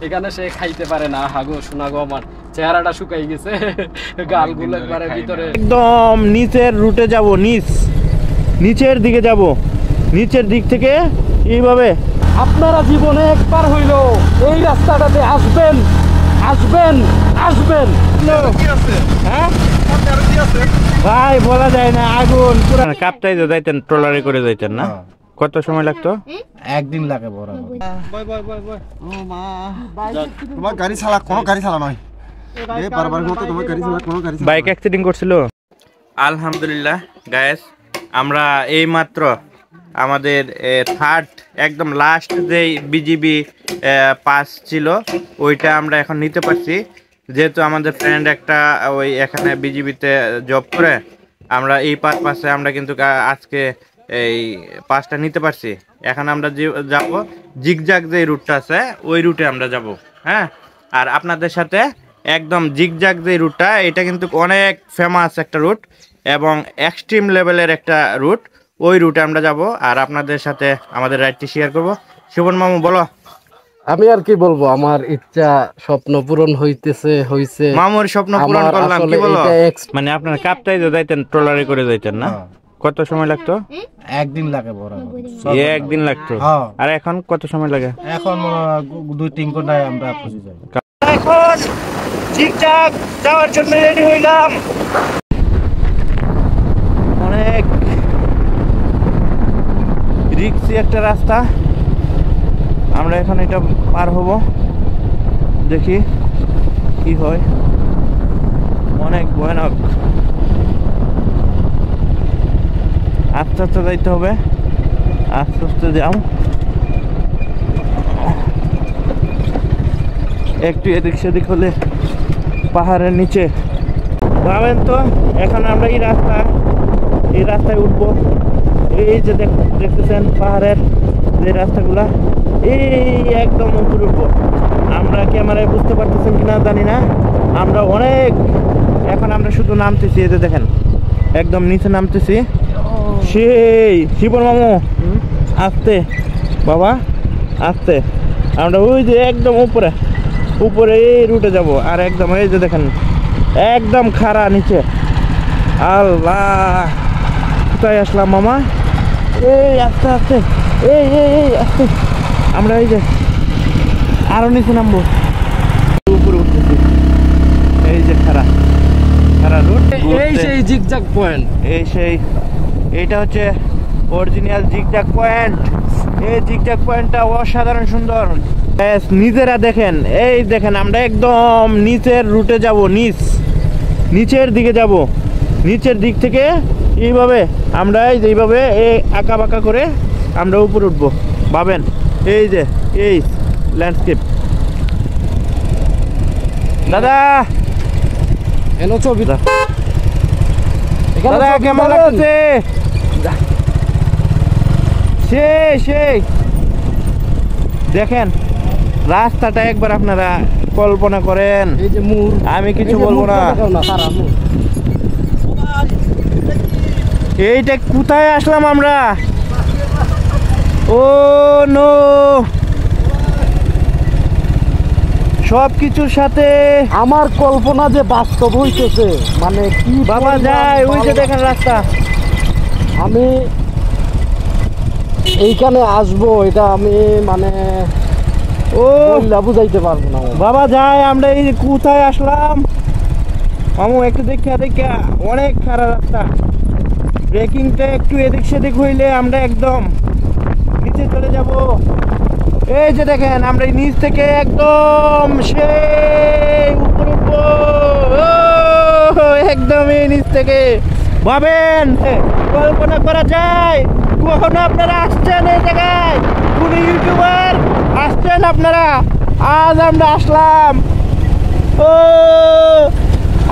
এখানে সে খাইতে পারে না। হাগো শোনা গো, আমার চেহারাটা শুকাই গেছে, গালগুলো একবারে ভিতরে। একদম নিচের রুটে যাব, নিচের দিকে যাব, নিচের দিক থেকে এইভাবে। আপনারা জীবনে একবার হইলো এই রাস্তাটাতে আসবেন, আসবেন, আসবেন। হ্যাঁ ভাই বলা যায় না, আগুন পুরো। কাপটাই যাইতেন, ট্রলারে করে যাইতেন না? কত সময় লাগতো? একদিন লাগে বরাবর। ও মা, তোমার গাড়ি চালা, কোনো গাড়ি চালা নয়। এই বারবার মতো তোমার গাড়ি চালা, কোনো গাড়ি চালা। বাইক অ্যাক্সিডেন্ট করছিল। আলহামদুলিল্লাহ গায়েস, আমরা এই মাত্র আমাদের থার্ড একদম লাস্ট যে বিজিবি পাস ছিল ওইটা আমরা এখন নিতে পারছি। যেহেতু আমাদের ফ্রেন্ড একটা ওই এখানে বিজিবিতে জব করে, আমরা এই পাসে আমরা কিন্তু আজকে এই পাসটা নিতে পারছি। এখন আমরা যাব জিগজাগ যে রুটটা আছে ওই রুটে আমরা যাব। হ্যাঁ, আর আপনাদের সাথে একদম জিগজাগ যে রুটটা, এটা কিন্তু অনেক ফেমাস একটা রুট এবং এক্সট্রিম লেভেলের একটা রুট। ওই রুটে আমরা যাব আর আপনাদের সাথে আমাদের রাইডটি শেয়ার করব। সুবন মামু বলো। আমি আর কি বলবো, আমার ইচ্ছা স্বপ্ন পূরণ হইছে। মামুর স্বপ্ন পূরণ করলাম, কি বলো? মানে আপনার কাপটাই যাইতেন, ট্রলারে করে যাইতেন না? কত সময় লাগতো? একদিন লাগে বরাবর। একদিন লাগতো। আর এখন কত সময় লাগে? এখন 2-3 ঘন্টায় আমরা পৌঁছে যাই। এখন জিগজাগ যাওয়ার জন্য রেডি হইলাম। অনেক রিস্কি একটা রাস্তা, আমরা এখন এটা পার হব, দেখি কি হয়। অনেক ভয়ানক, আস্তে আস্তে যাইতে হবে, আস্তে আস্তে যাও। একটু এদিক সেদিক হলে পাহাড়ের নিচে ভাবেন তো। এখন আমরা এই রাস্তায় উঠবো। এই যে দেখতেছেন পাহাড়ের যে রাস্তাগুলা, এই একদম উপরে উঠবো আমরা। ক্যামেরায় বুঝতে পারতেছেন কিনা জানি না, আমরা অনেক এখন আমরা শুধু নামতেছি। এই যে দেখেন একদম নিচে নামতেছি। সেই শিবন মামু আস্তে বাবা, আস্তে। আমরা ওই যে একদম উপরে এই রুটে যাব। আর একদম এই যে দেখেন একদম খাড়া নিচে। আল্লাহ, কোথায় আসলাম মামা? এই আস্তে আস্তে, এই আস্তে। আমরা এই যে আরো নিচে নামবো, উপরে উঠতেছি। এই যে খাড়া রুট, এই সেই জিগজাগ পয়েন্ট, এইটা হচ্ছে অরিজিনাল জিগজাগ পয়েন্ট। এই জিগজাগ পয়েন্টটা অসাধারণ সুন্দর। নিজেরা দেখেন, এই দেখেন আমরা একদম নিচের রুটে যাব, নিচের দিকে যাব। নিচের দিক থেকে এইভাবে আমরা এইভাবে আঁকা বাঁকা করে আমরা উপরে উঠবো। ভাবেন এই যে এই ল্যান্ডস্কেপ। দাদা এনো ছবি, দাদা কেমন লাগছে? সেই দেখেন রাস্তাটা একবার আপনারা কল্পনা করেন। এই যে আমি কিছু বলবো না। এইটা কোথায় আসলাম আমরা? ও নো, সবকিছুর সাথে আমার কল্পনা যে বাস্তব হইতেছে, মানে কি বাবা যায়। ওই যে দেখেন রাস্তা, আমি এইখানে আসবো, এটা আমি মানে বুঝাইতে পারবো না বাবা যায়। আমরা এই কোথায় আসলাম মামু? একটু দেখা অনেক খারাপ রাস্তা। ব্রেকিংটা একটু এদিক সেদিক হইলে আমরা একদম নিচে চলে যাব। এই যে দেখেন আমরা নিচ থেকে একদম সেই উপরে উঠবো, একদমই নিচ থেকে। ভাবেন, কল্পনা করা যায়? কখনো আপনারা আসছেন এই জায়গায়? কোন ইউটিউবার আসছেন আপনারা? আজ আমরা আসলাম। ও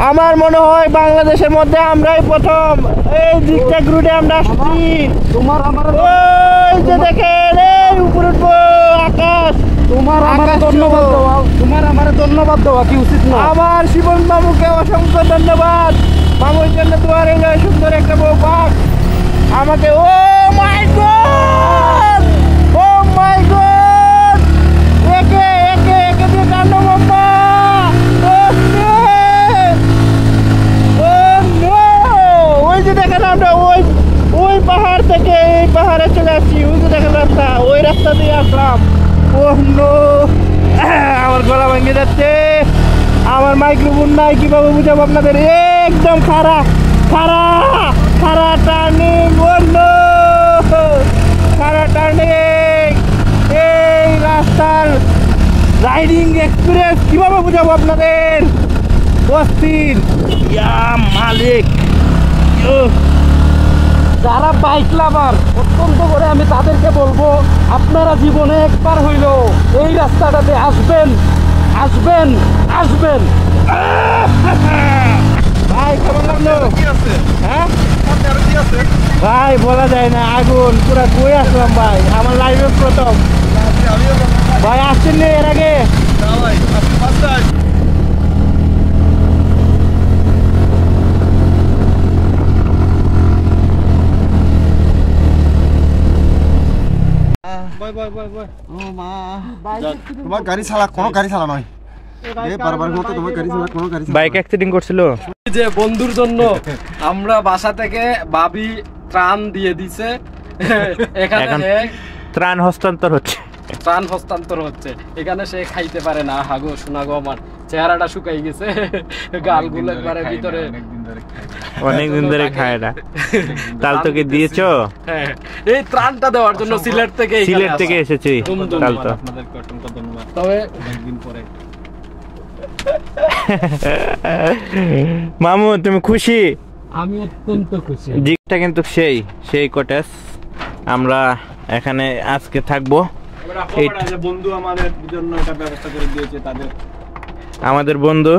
আমার মনে হয় বাংলাদেশের মধ্যে আমরাই প্রথম এই জিগজাগ রুটে আমরা আসছি। তোমার আমার ওই যে দেখেন এই উপরে উঠবো, আকাশ। তোমার আমার ধন্যবাদ দেওয়া কি উচিত না? আমার শিবন মামুকে অসংখ্য ধন্যবাদ। মামুর জন্য তোমার এই সুন্দর একটা বউ পাক আমাকে। ও মাই গড, ও মাই গড, একে দিয়ে গলা ভেঙে যাচ্ছে, আমার মাইক্রোফোন নাই, কিভাবে বুঝাবো আপনাদের। একদম খাড়া খাড়া খাড়া টার্নিং, খাড়া টার্নিং। এই রাস্তার রাইডিং এক্সপিরিয়েন্স কিভাবে বুঝাবো আপনাদের, অস্থির। ইয়া মালিক, যারা বাইক লাভার অত্যন্ত করে আমি তাদেরকে বলবো, আপনারা জীবনে একবার হইলো এই রাস্তাটাতে আসবেন, আসবেন, আসবেন। ভাই কেমন লাগলো? কি আছে হ্যাঁ সামনে আর কি আছে ভাই, বলা যায় না, আগুন পুরা কই আসলাম ভাই, আমার লাইফে প্রথম। আমিও ভাই আসছেন নি এর আগে? না ভাই আজকে ফার্স্ট টাইম। ও মা, তোমার গাড়ি চালা, কোনো গাড়ি চালা নয়। বারবার মতো তোমার গাড়ি চালা, কোনো গাড়ি চালা বাইক অ্যাক্সিডেন্ট করছিল। যে বন্ধুর জন্য আমরা বাসা থেকে ভাবি ত্রাণ দিয়ে দিছে, এখানে এখন ত্রাণ হস্তান্তর হচ্ছে, ত্রাণ হস্তান্তর হচ্ছে। এখানে সে খাইতে পারে না। হাগো শোনাগো, আমার চেহারাটা শুকাই গেছে, গালগুলো একবারে ভিতরে। অনেকদিন ধরে খায় না। তাল তোকে দিয়েছো? হ্যাঁ, এই ত্রাণটা দেওয়ার জন্য সিলেট থেকে এসেছি। দুমদুম। তাল তো আপনাদেরকে অসংখ্য ধন্যবাদ। তবে একদিন পরে মামু তুমি খুশি? আমি অত্যন্ত খুশি। জিগটা কিন্তু সেই কটেজ, আমরা এখানে আজকে থাকবো। বন্ধু আমাদের জন্য এটা ব্যবস্থা করে দিয়েছে, তাদের আমাদের বন্ধু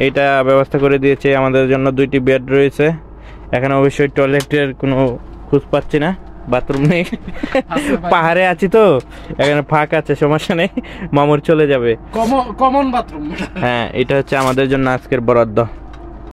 এইটা ব্যবস্থা করে দিয়েছে আমাদের জন্য। 2টি বেড রয়েছে এখানে। অবশ্যই টয়লেটের কোনো খোঁজ পাচ্ছি না, বাথরুম নেই। পাহাড়ে আছি তো, এখানে ফাঁক আছে, সমস্যা নেই, মামুর চলে যাবে। Common bathroom. হ্যাঁ, এটা হচ্ছে আমাদের জন্য আজকের বরাদ্দ।